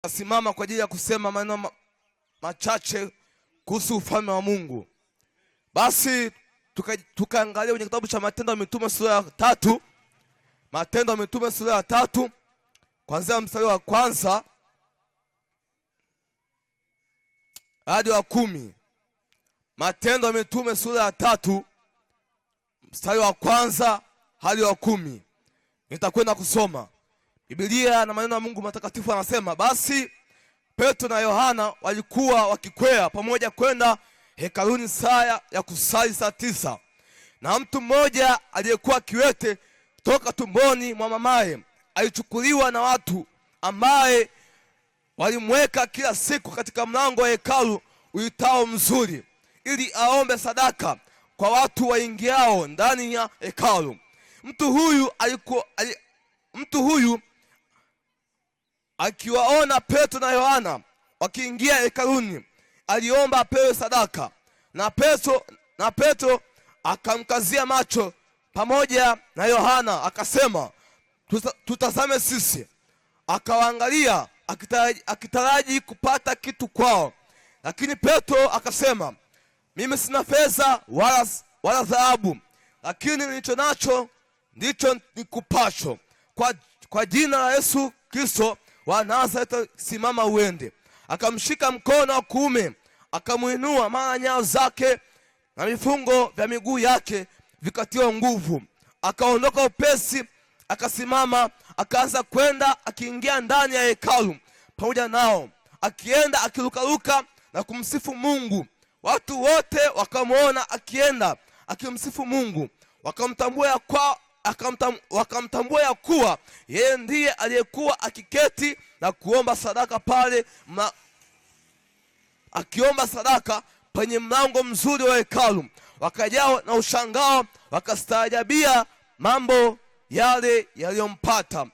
Simama kwa ajili ya kusema maneno machache kuhusu ufalme wa Mungu. Basi tukaangalia kwenye kitabu cha Matendo ya Mitume sura ya 3. Matendo ya Mitume sura ya 3 kuanzia mstari wa kwanza hadi wa 10. Matendo ya Mitume sura ya 3 mstari wa kwanza hadi wa 10. Nitakwenda kusoma. Biblia na maneno ya Mungu matakatifu anasema, basi Petro na Yohana walikuwa wakikwea pamoja kwenda hekaluni saa ya kusali saa 9. Na mtu mmoja aliyekuwa kiwete toka tumboni mwa mamaye alichukuliwa na watu, ambaye walimweka kila siku katika mlango wa hekalu uitao Mzuri, ili aombe sadaka kwa watu waingiao ndani ya hekalu. Mtu huyu akiwaona Petro na Yohana wakiingia hekaluni, aliomba apewe sadaka. Na Petro akamkazia macho pamoja na Yohana, akasema, tutazame sisi. Akawaangalia akitaraji kupata kitu kwao, lakini Petro akasema, mimi sina fedha wala dhahabu, lakini nilicho nacho ndicho nikupacho. Kwa jina la Yesu Kristo wa Nazareti, simama uende. Akamshika mkono wa kuume, akamuinua, mara nyayo zake na vifungo vya miguu yake vikatiwa nguvu. Akaondoka upesi, akasimama, akaanza kwenda, akiingia ndani ya hekalu pamoja nao, akienda akirukaruka na kumsifu Mungu. Watu wote wakamwona akienda akimsifu Mungu, wakamtambua ya kuwa yeye ndiye aliyekuwa akiketi na kuomba sadaka pale, akiomba sadaka penye mlango mzuri wa hekalu. Wakajao na ushangao, wakastaajabia mambo yale yaliyompata.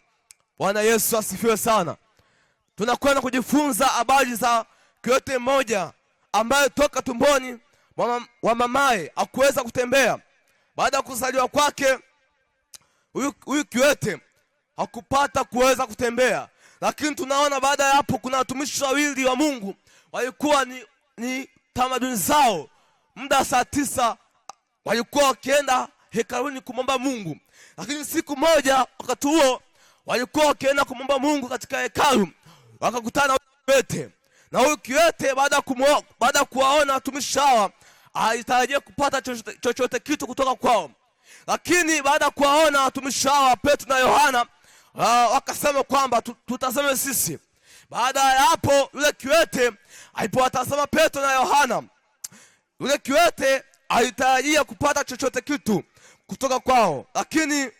Bwana Yesu asifiwe sana. Tunakwenda kujifunza habari za kiwete mmoja ambaye toka tumboni wa mamaye hakuweza kutembea. Baada ya kuzaliwa kwake, huyu kiwete hakupata kuweza kutembea. Lakini tunaona baada ya hapo kuna watumishi wawili wa Mungu walikuwa ni tamaduni zao. Muda saa 9 walikuwa wakienda hekaluni kumomba Mungu. Lakini siku moja wakati huo walikuwa wakienda kumomba Mungu katika hekalu, wakakutana na kiwete. Na huyu kiwete baada ya kuwaona watumishi hawa, alitarajia kupata chochote kitu kutoka kwao. Lakini baada ya kuwaona watumishi hawa Petro na Yohana, wakasema kwamba tutazame sisi. Baada ya hapo, yule kiwete alipowatazama Petro na Yohana, yule kiwete alitarajia kupata chochote kitu kutoka kwao. Lakini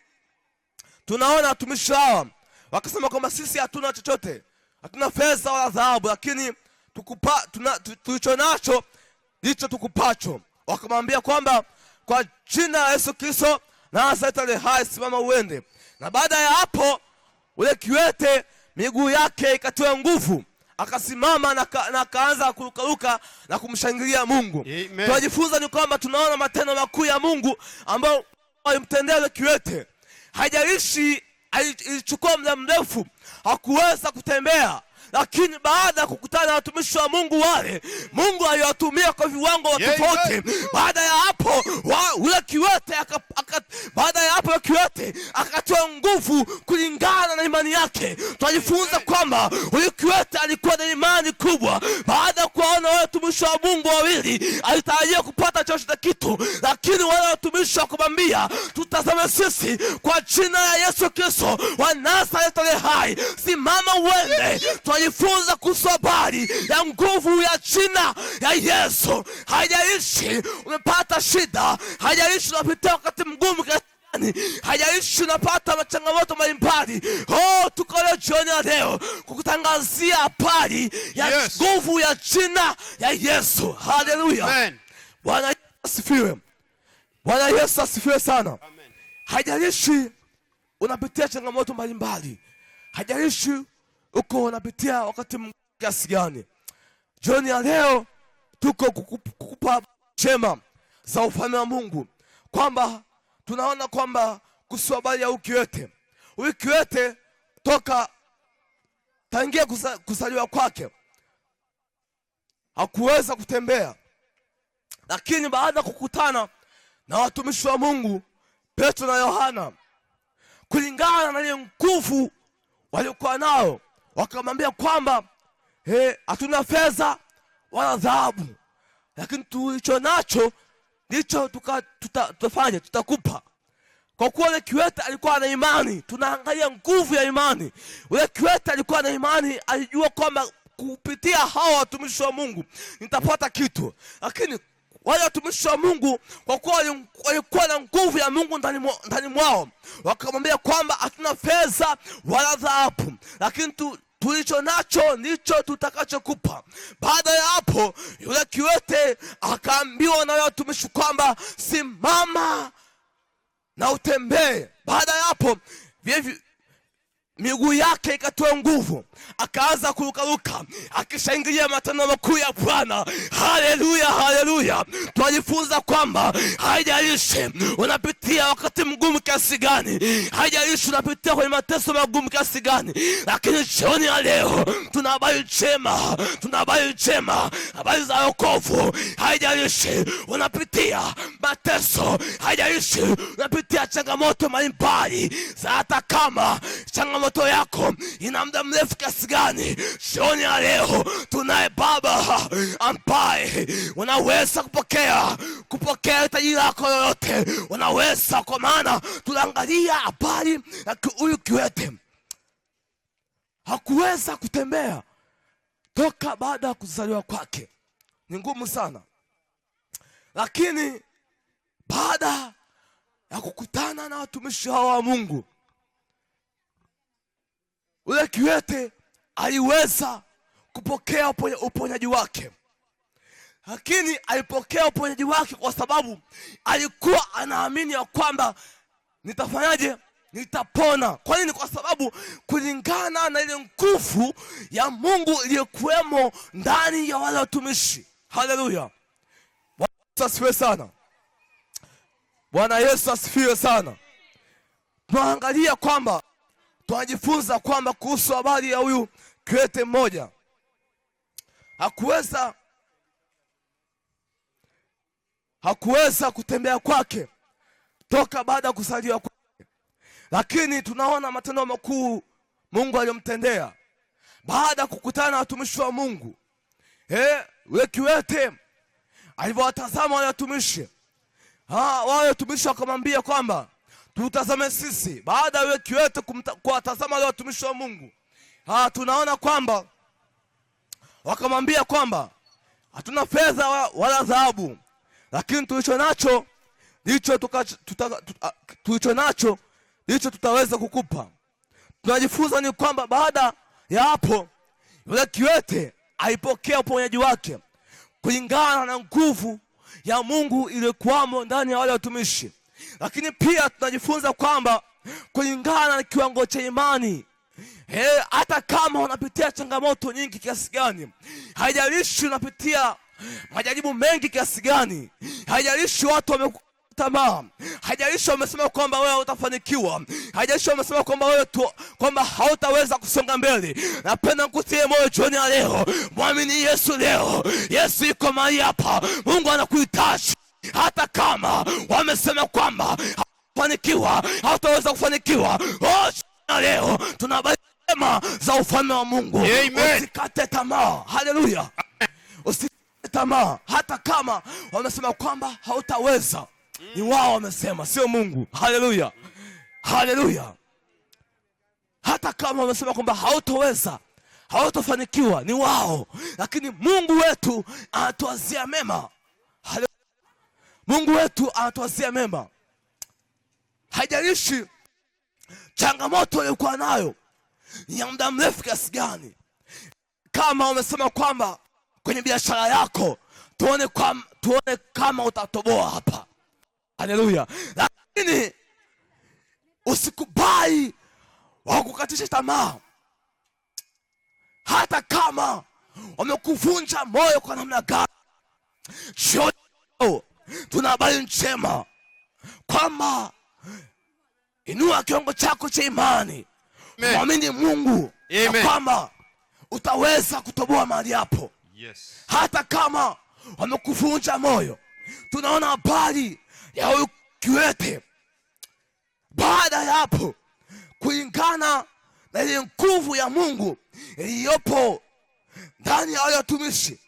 tunaona watumishi hawa wakasema kwamba sisi hatuna chochote, hatuna fedha wala dhahabu, lakini tulicho nacho ndicho tukupacho. Wakamwambia kwamba kwa jina la Yesu Kristo Nazareti aliye hai, simama uende. Na baada ya hapo, ule kiwete miguu yake ikatiwa nguvu, akasimama na akaanza kurukaruka na kumshangilia Mungu. Tunajifunza ni kwamba tunaona matendo makuu ya Mungu ambayo alimtendea ule kiwete. Haijalishi ilichukua muda mrefu, hakuweza kutembea, lakini baada ya kukutana na watumishi wa Mungu wale, Mungu aliwatumia kwa viwango tofauti. Baada ya hapo ule kiwete akatoa nguvu kulingana na imani yake. Tunajifunza kwamba ule kiwete alikuwa na imani kubwa. Baada ya kuwaona wale watumishi wa Mungu wawili, alitarajia kupata chochote kitu, lakini wale watumishi wakamwambia, tutazame sisi, kwa jina la Yesu Kristo wa Nazareti aliye hai, simama uende. Tunajifunza kuhusu habari ya nguvu ya jina ya Yesu. Haijalishi umepata shida, haijalishi unapitia wakati mgumu gani, haijalishi unapata machangamoto mbalimbali, tuko leo jioni ya leo kukutangazia habari ya nguvu ya jina ya Yesu. Haleluya. Amen. Bwana Yesu asifiwe. Bwana Yesu asifiwe sana. Amen. Haijalishi unapitia changamoto mbalimbali, haijalishi uko unapitia wakati mgumu kiasi gani, jioni ya leo tuko kukupa chema za ufalme wa Mungu, kwamba tunaona kwamba kuhusu habari ya ukiwete. Ukiwete toka tangia kuzaliwa kwake hakuweza kutembea, lakini baada ya kukutana na watumishi wa Mungu Petro na Yohana, kulingana na ile nguvu waliokuwa nao, wakamwambia kwamba hatuna fedha wala dhahabu, lakini tulicho nacho ndicho tutafanya, tutakupa. Kwa kuwa yule kiwete alikuwa na imani, tunaangalia nguvu ya imani. Yule kiwete alikuwa na imani, alijua kwamba kupitia hao watumishi wa Mungu nitapata kitu. Lakini wale watumishi wa Mungu, kwa kuwa walikuwa na nguvu ya Mungu ndani mwao, wakamwambia kwamba hatuna fedha wala dhahabu, lakini tulicho nacho ndicho tutakachokupa. Baada ya hapo, yule kiwete akaambiwa na watumishi kwamba simama na utembee. Baada ya hapo miguu yake ikatoa nguvu, akaanza kurukaruka akishangilia matendo makuu ya Bwana. Haleluya, haleluya. Tunajifunza kwamba haijalishi unapitia wakati mgumu kiasi gani, haijalishi unapitia kwenye mateso magumu kiasi gani, lakini jioni ya leo tuna habari njema, tuna habari njema, habari za wokovu. Haijalishi unapitia mateso, haijalishi unapitia changamoto mbalimbali, hata kama changamoto yako ina muda mrefu kiasi gani, jioni ya leo tunaye Baba ambaye unaweza kupokea hitaji lako yoyote. Unaweza, kwa maana tunaangalia habari ya huyu kiwete. Hakuweza kutembea toka baada ya kuzaliwa kwake, ni ngumu sana, lakini baada ya kukutana na watumishi hao wa Mungu, ule kiwete aliweza kupokea uponyaji wake. Lakini alipokea uponyaji wake kwa sababu alikuwa anaamini ya kwamba nitafanyaje, nitapona. Kwa nini? Kwa sababu kulingana na ile nguvu ya Mungu iliyokuwemo ndani ya wale watumishi. Haleluya, Bwana Yesu asifiwe sana. Bwana Yesu asifiwe sana. Tunaangalia kwamba tunajifunza kwamba kuhusu habari ya huyu kiwete mmoja, hakuweza kutembea kwake toka baada ya kuzaliwa kwake, lakini tunaona matendo makuu Mungu aliyomtendea baada ya kukutana na watumishi wa Mungu. Yule kiwete alivyowatazama wale watumishi, wale watumishi wakamwambia kwamba tutazame sisi. Baada ya yule kiwete kuwatazama wale watumishi wa Mungu, tunaona kwamba wakamwambia kwamba hatuna fedha wala dhahabu, lakini tulicho nacho ndicho tutaweza kukupa. Tunajifunza ni kwamba baada ya hapo yule kiwete alipokea uponyaji wake kulingana na nguvu ya Mungu iliyokuwamo ndani ya wale watumishi. Lakini pia tunajifunza kwamba kulingana na kiwango cha imani, hata kama unapitia changamoto nyingi kiasi gani, haijalishi unapitia majaribu mengi kiasi gani, haijalishi watu wamekukata tamaa, haijalishi wamesema kwamba wewe hutafanikiwa, haijalishi wamesema kwamba wewe kwamba hautaweza kusonga mbele, napenda kukutia moyo jioni ya leo. Muamini Yesu leo. Yesu yuko mahali hapa. Mungu anakuhitaji. Hata kama wamesema kwamba hautafanikiwa, hautaweza kufanikiwa, leo tuna habari njema za ufalme wa Mungu. Amen. Usikate tamaa. Haleluya. Usikate tamaa. Hata kama wamesema kwamba hautaweza, ni wao wamesema, sio Mungu. Haleluya. Haleluya. Hata kama wamesema kwamba hautaweza, hautafanikiwa, ni wao, lakini Mungu wetu anatuazia mema. Haleluya. Mungu wetu anatuazia mema. Haijalishi changamoto uliokuwa nayo ni ya muda mrefu kiasi gani. Kama umesema kwamba kwenye biashara yako tuone kama utatoboa hapa. Haleluya. Lakini usikubali wakukatisha tamaa. Hata kama wamekuvunja moyo kwa namna gani, tuna habari njema kwamba inua kiwango chako cha imani. Muamini Mungu kwamba utaweza kutoboa mahali hapo. Yes. Hata kama wamekuvunja moyo. Tunaona habari ya huyu kiwete. Baada ya hapo, kulingana na ile nguvu ya Mungu iliyopo ndani ya wale watumishi,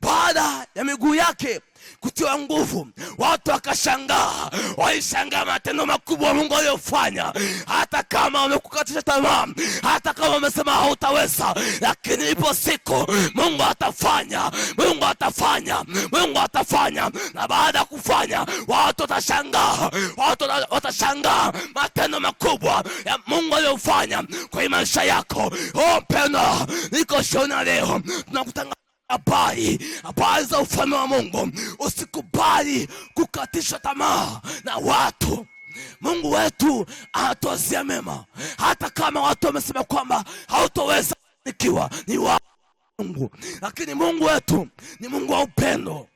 baada ya miguu yake kutiwa nguvu, watu wakashangaa. Walishangaa matendo makubwa Mungu aliyofanya. Hata kama wamekukatisha tamaa, hata kama wamesema hautaweza, lakini ipo siku Mungu atafanya. Mungu atafanya. Mungu atafanya. Na baada ya kufanya, watu watashangaa. Watu watashangaa matendo makubwa ya Mungu aliyofanya kwa maisha yako. Oh mpendwa, niko shona leo tunakutangaza habari za ufalme wa Mungu. Usikubali kukatishwa tamaa na watu. Mungu wetu anatuwazia mema. Hata kama watu wamesema kwamba hautoweza kufanikiwa, ni wa Mungu, lakini Mungu wetu ni Mungu wa upendo.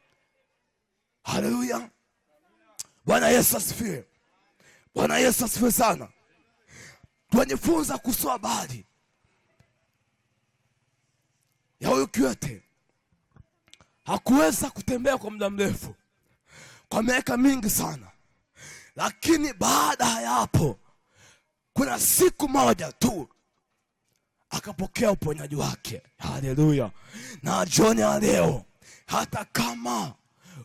Haleluya. Bwana Yesu asifiwe. Bwana Yesu asifiwe sana. Tunajifunza kusoma habari ya huyu kiwete. Hakuweza kutembea kwa muda mrefu, kwa miaka mingi sana, lakini baada ya hapo, kuna siku moja tu akapokea uponyaji wake. Haleluya. Na jioni ya leo, hata kama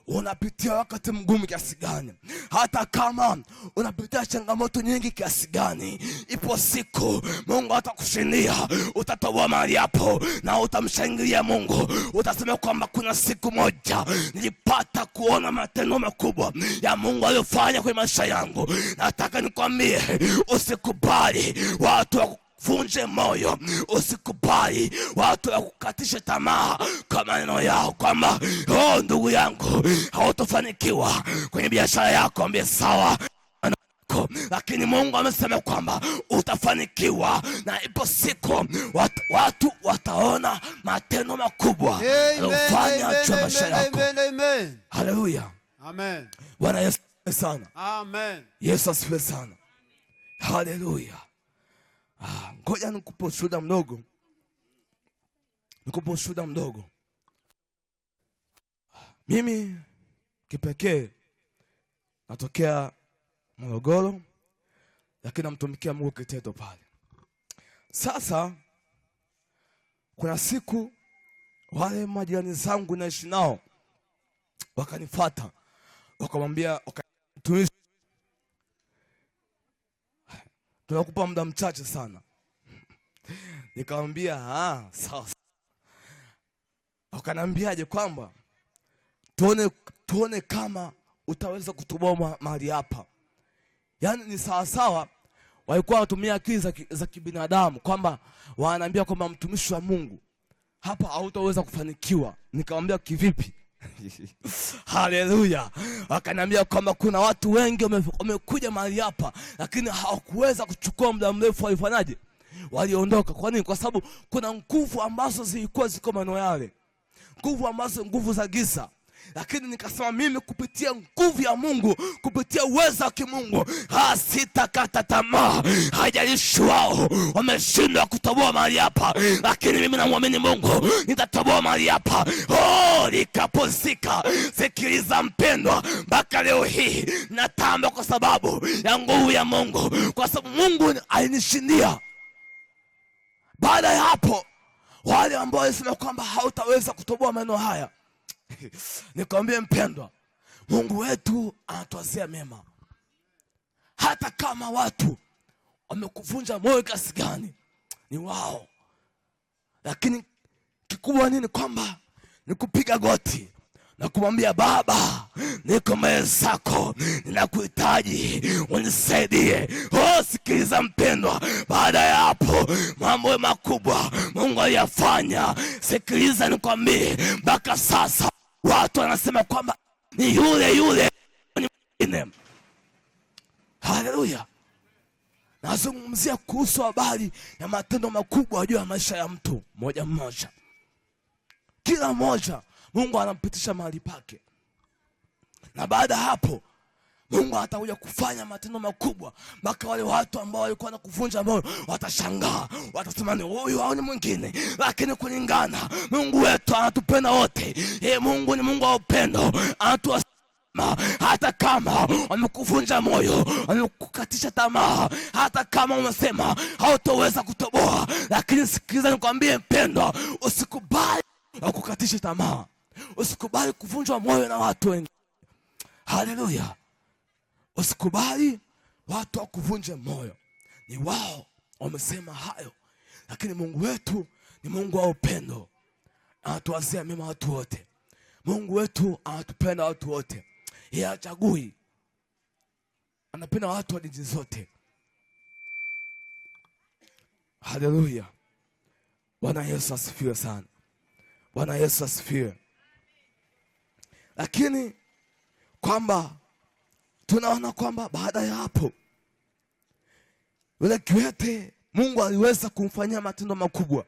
unapitia wakati mgumu kiasi gani, hata kama unapitia changamoto nyingi kiasi gani, ipo siku Mungu atakushindia. Utatoboa mahali hapo na utamshangilia Mungu. Utasema kwamba kuna siku moja nilipata kuona matendo makubwa ya Mungu aliyofanya kwa maisha yangu. Nataka nikwambie, usikubali watu vunje moyo. Usikubali watu wakukatishe tamaa kwa maneno yao kwamba oh ndugu yangu hautofanikiwa kwenye biashara yako. Ambie sawa, lakini Mungu amesema kwamba utafanikiwa, na ipo siku watu wataona matendo makubwa aliyofanya kwa maisha yako. Haleluya. Amen. Bwana Yesu sana. Amen. Yesu asifiwe sana. Haleluya. Ngoja nikupe ushuhuda mdogo. Mimi kipekee natokea Morogoro, lakini namtumikia Mungu Kiteto pale. Sasa kuna siku wale majirani zangu naishi nao wakanifuata, wakamwambia mtumishi, tunakupa muda mchache sana. Nikamwambia sawa. Wakanambiaje kwamba tuone kama utaweza kutoboa mahali hapa. Yaani ni sawa sawa, walikuwa watumia akili za kibinadamu kwamba wanaambia kwamba mtumishi wa Mungu hapa hautaweza kufanikiwa. Nikamwambia kivipi? Haleluya. Wakaniambia kwamba kuna watu wengi wamekuja mahali hapa, lakini hawakuweza kuchukua muda mrefu. Walifanyaje? Waliondoka. Kwa nini? Kwa sababu kuna nguvu ambazo zilikuwa ziko maeneo yale, nguvu za giza. Lakini nikasema mimi kupitia nguvu ya Mungu, kupitia uwezo wa kimungu, sitakata tamaa. Haijalishi wao wameshindwa kutoboa mahali hapa, lakini mimi namwamini Mungu, nitatoboa mahali hapa. Likapozika. Sikiliza mpendwa, mpaka leo hii natamba kwa sababu ya nguvu ya Mungu, kwa sababu Mungu alinishindia. Baada ya hapo, wale ambao walisema kwamba hautaweza kutoboa maneno haya, nikwambie mpendwa, Mungu wetu anatuwazia mema. Hata kama watu wamekuvunja moyo kiasi gani, ni wao. Lakini kikubwa nini? Kwamba ni kupiga goti na kumwambia Baba, niko mbele zako, ninakuhitaji, unisaidie. Sikiliza mpendwa, baada ya hapo mambo makubwa Mungu aliyafanya. Sikiliza nikwambie, mpaka sasa watu wanasema kwamba ni yule mwingine. Haleluya. Nazungumzia kuhusu habari ya matendo makubwa juu ya maisha ya mtu mmoja mmoja. Kila mmoja Mungu anampitisha mahali pake. Na baada hapo Mungu atakuja kufanya matendo makubwa mpaka wale watu ambao walikuwa na kuvunja moyo watashangaa, watasema ni huyu au ni mwingine. Lakini kulingana, Mungu wetu anatupenda wote. Mungu ni Mungu wa upendo, anatuwa hata kama wamekuvunja moyo, wamekukatisha tamaa, hata kama umesema hautoweza kutoboa, lakini sikiliza nikwambie mpendwa, usikubali wakukatishe tamaa, usikubali kuvunjwa moyo na watu wengine. Haleluya! Usikubali watu wakuvunje moyo. Ni wao wamesema hayo, lakini Mungu wetu ni Mungu wa upendo, anatuwazia mema watu wote. Mungu wetu anatupenda watu wote. Yeye hachagui, anapenda watu wa dini zote. Haleluya! Bwana Yesu asifiwe sana. Bwana Yesu asifiwe. Lakini kwamba tunaona kwamba baada ya hapo yule kiwete Mungu aliweza kumfanyia matendo makubwa,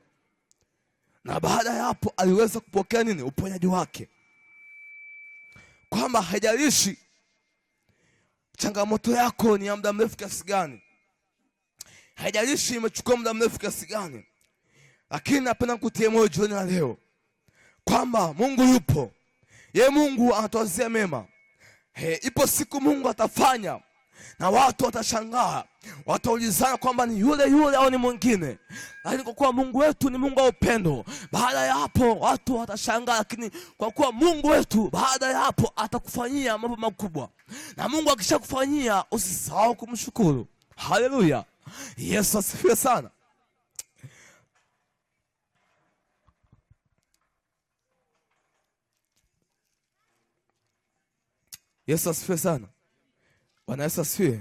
na baada ya hapo aliweza kupokea nini? Uponyaji wake. Kwamba haijalishi changamoto yako ni ya muda mrefu kiasi gani, haijalishi imechukua muda mrefu kiasi gani, lakini napenda kutia moyo jioni ya leo kwamba Mungu yupo. Yeye Mungu anatuwazia mema. Ipo siku Mungu atafanya na watu watashangaa, wataulizana kwamba ni yule yule au ni mwingine. Lakini kwa kuwa Mungu wetu ni Mungu wa upendo, baada ya hapo watu watashangaa, lakini kwa kuwa Mungu wetu baada ya hapo atakufanyia mambo makubwa. Na Mungu akishakufanyia usisahau kumshukuru. Haleluya! Yesu asifiwe sana. Yesu asifiwe sana. Bwana Yesu asifiwe.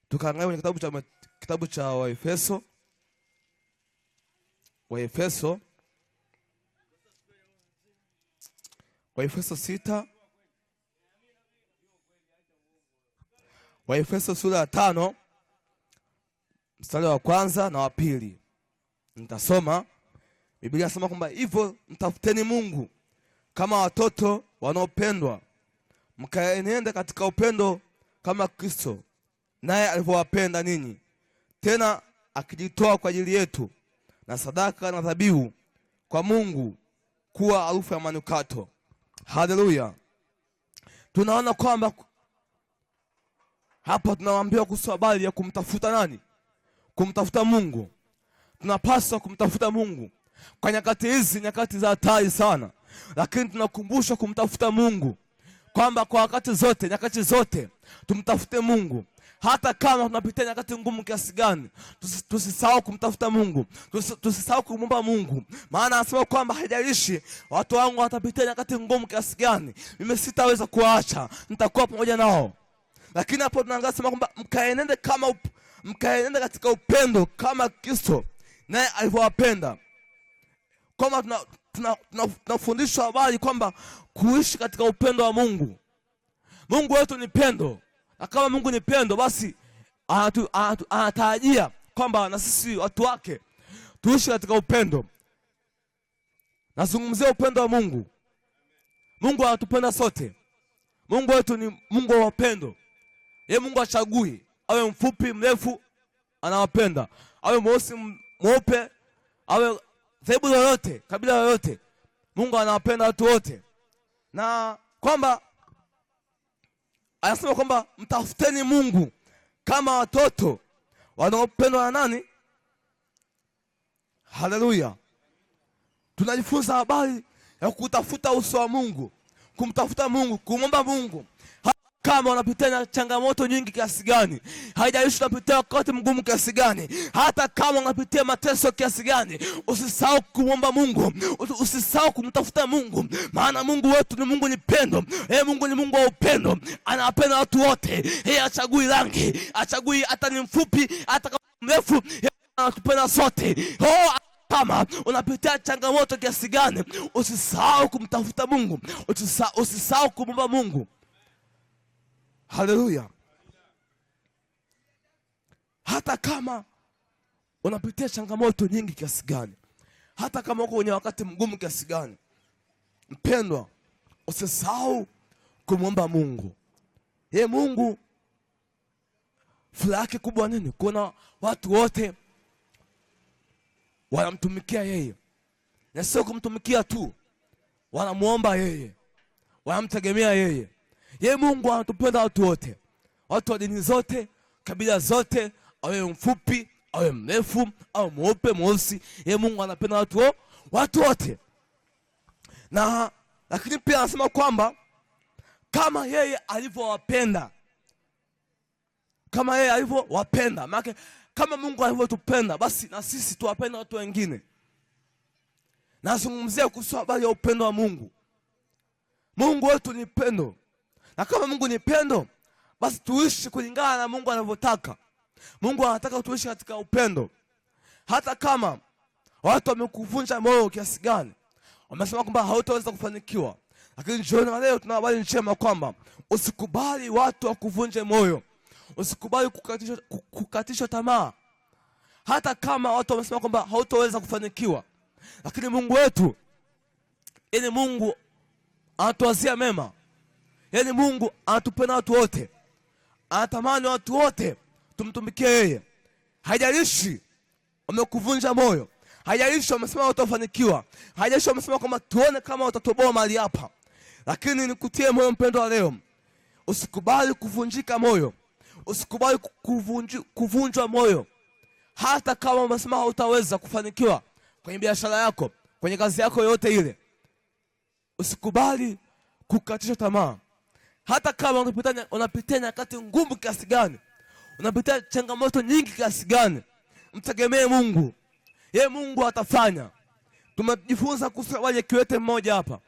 Tukaangalia kwenye kitabu cha Waefeso. Waefeso 6. Waefeso sura ya 5 mstari wa kwanza na wa pili. Nitasoma. Biblia inasema kwamba hivyo mtafuteni Mungu kama watoto wanaopendwa, mkaenende katika upendo kama Kristo naye alivyowapenda ninyi, tena akijitoa kwa ajili yetu na sadaka na dhabihu kwa Mungu kuwa harufu ya manukato. Haleluya! Tunaona kwamba hapa tunawaambiwa kuhusu habari ya kumtafuta nani? Kumtafuta Mungu. Tunapaswa kumtafuta Mungu kwa nyakati hizi, nyakati za hatari sana, lakini tunakumbushwa kumtafuta Mungu, kwamba kwa wakati zote, nyakati zote tumtafute Mungu. Hata kama tunapitia nyakati ngumu kiasi gani, tusisahau kumtafuta Mungu, tusisahau kumwomba Mungu. Maana anasema kwamba haijalishi watu wangu watapitia nyakati ngumu kiasi gani, mimi sitaweza kuacha, nitakuwa pamoja nao. Lakini hapo tunaangalia kwamba mkaenende katika upendo kama Kristo naye alivyowapenda. Kwamba tunafundishwa habari kwamba kuishi katika upendo wa Mungu. Mungu wetu ni pendo, na kama Mungu ni pendo, basi anatarajia kwamba na sisi watu wake tuishi katika upendo. Nazungumzia upendo wa Mungu. Mungu anatupenda sote. Mungu wetu ni Mungu wa upendo. Yeye Mungu hachagui, awe mfupi mrefu anawapenda, awe mweusi mweupe, awe dhehebu lolote, kabila lolote, Mungu anawapenda watu wote. Na kwamba anasema kwamba mtafuteni Mungu kama watoto wanaopendwa na nani? Haleluya! Tunajifunza habari ya kutafuta uso wa Mungu, kumtafuta Mungu, kumwomba Mungu. Kama unapitia changamoto nyingi kiasi gani, haijalishi unapitia wakati mgumu kiasi gani, hata kama unapitia mateso kiasi gani, usisahau kumwomba Mungu, usisahau kumtafuta Mungu. Maana Mungu wetu ni Mungu ni pendo. Mungu ni Mungu wa upendo, anawapenda watu wote. Hachagui rangi, hachagui hata ni mfupi, hata kama mrefu, anatupenda sote. Kama unapitia changamoto kiasi gani, usisahau kumtafuta Mungu, usisahau kumwomba Mungu. Haleluya! Hata kama unapitia changamoto nyingi kiasi gani, hata kama uko kwenye wakati mgumu kiasi gani, mpendwa, usisahau kumwomba Mungu. Mungu furaha yake kubwa nini? Kuna watu wote wanamtumikia yeye, na sio kumtumikia tu, wanamuomba yeye, wanamtegemea yeye. Mungu anatupenda watu wote, watu wa dini zote, kabila zote, awe mfupi, awe mrefu, awe mweupe, mweusi. Mungu anapenda watu wote. Na lakini pia anasema kwamba kama yeye alivyowapenda, maana kama Mungu alivyotupenda, basi na sisi tuwapenda watu wengine. Nazungumzia kuhusu habari ya upendo wa Mungu. Mungu wetu ni pendo, na kama Mungu ni pendo, basi tuishi kulingana na Mungu anavyotaka. Mungu anataka tuishi katika upendo. Hata kama watu wamekuvunja moyo kiasi gani, wamesema kwamba hautaweza kufanikiwa, lakini jioni leo tuna habari njema kwamba usikubali watu wakuvunje moyo. Usikubali kukatishwa tamaa. Hata kama watu wamesema kwamba hautaweza kufanikiwa, lakini Mungu wetu, Mungu anatuwazia mema. Mungu anatupenda watu wote. Anatamani watu wote tumtumikie yeye. Haijalishi wamekuvunja moyo, haijalishi wamesema hutafanikiwa, haijalishi wamesema kwamba tuone kama utatoboa mahali hapa, lakini nikutie moyo mpendo wa leo, usikubali kuvunjika moyo. Usikubali kuvunjwa moyo. Hata kama umesema hutaweza kufanikiwa kwenye biashara yako, kwenye kazi yako yote ile, usikubali kukatishwa tamaa. Hata kama unapitia nyakati ngumu kiasi gani, unapitia changamoto nyingi kiasi gani, mtegemee Mungu. Mungu atafanya. Tumejifunza kuhusu kiwete mmoja hapa.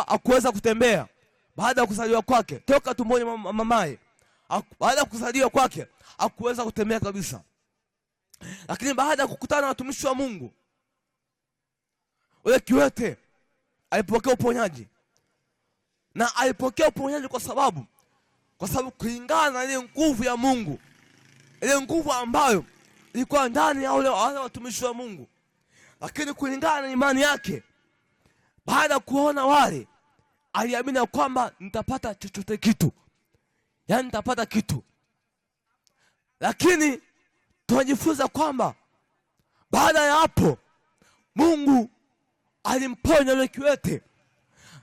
Hakuweza kutembea baada ya kuzaliwa kwake, toka tumboni mwa mamaye. Baada ya kuzaliwa kwake hakuweza kutembea kabisa. Lakini baada ya kukutana na watumishi wa Mungu, yule kiwete alipokea uponyaji. Na alipokea uponyaji kwa sababu kulingana na ile nguvu ya Mungu, ile nguvu ambayo ilikuwa ndani ya wale watumishi wa Mungu. Lakini kulingana na imani yake, baada ya kuona wale, aliamini kwamba nitapata chochote kitu. Nitapata kitu. Lakini tunajifunza kwamba baada ya hapo Mungu alimponya yule kiwete.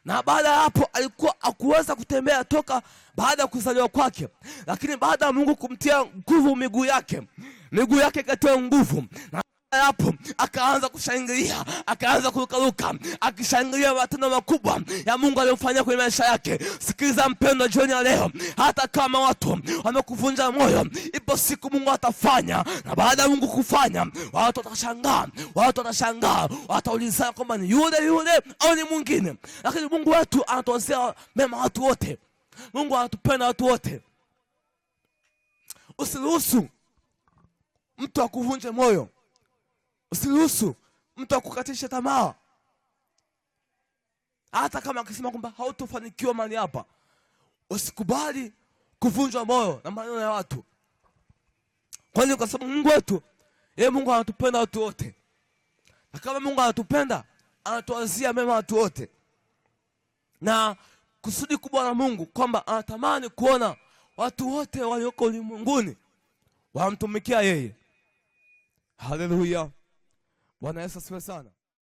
Na baada ya hapo alikuwa hakuweza kutembea toka baada ya kuzaliwa kwake. Lakini baada ya Mungu kumtia nguvu miguu yake ikatoa nguvu. Na hapo akaanza kushangilia, akaanza kurukaruka, akishangilia matendo makubwa ya Mungu aliyofanya kwenye maisha yake. Sikiliza mpendwa, jioni ya leo, hata kama watu wamekuvunja moyo, ipo siku Mungu atafanya. Na baada ya Mungu kufanya, watu watashangaa, wataulizana kwamba ni yule au ni mwingine. Lakini Mungu wetu anatuwazia mema watu wote. Mungu anatupenda watu wote. Usiruhusu mtu akuvunje moyo. Usiruhusu mtu akukatisha tamaa. Hata kama akisema kwamba hautofanikiwa mahali hapa, usikubali kuvunjwa moyo na maneno ya watu. Kwani kwa sababu Mungu wetu, Mungu anatupenda watu wote. Na kama Mungu anatupenda, anatuwazia mema watu wote. Na kusudi kubwa la Mungu kwamba anatamani kuona watu wote walioko ulimwenguni wamtumikia yeye. Haleluya. Bwana Yesu asifiwe sana.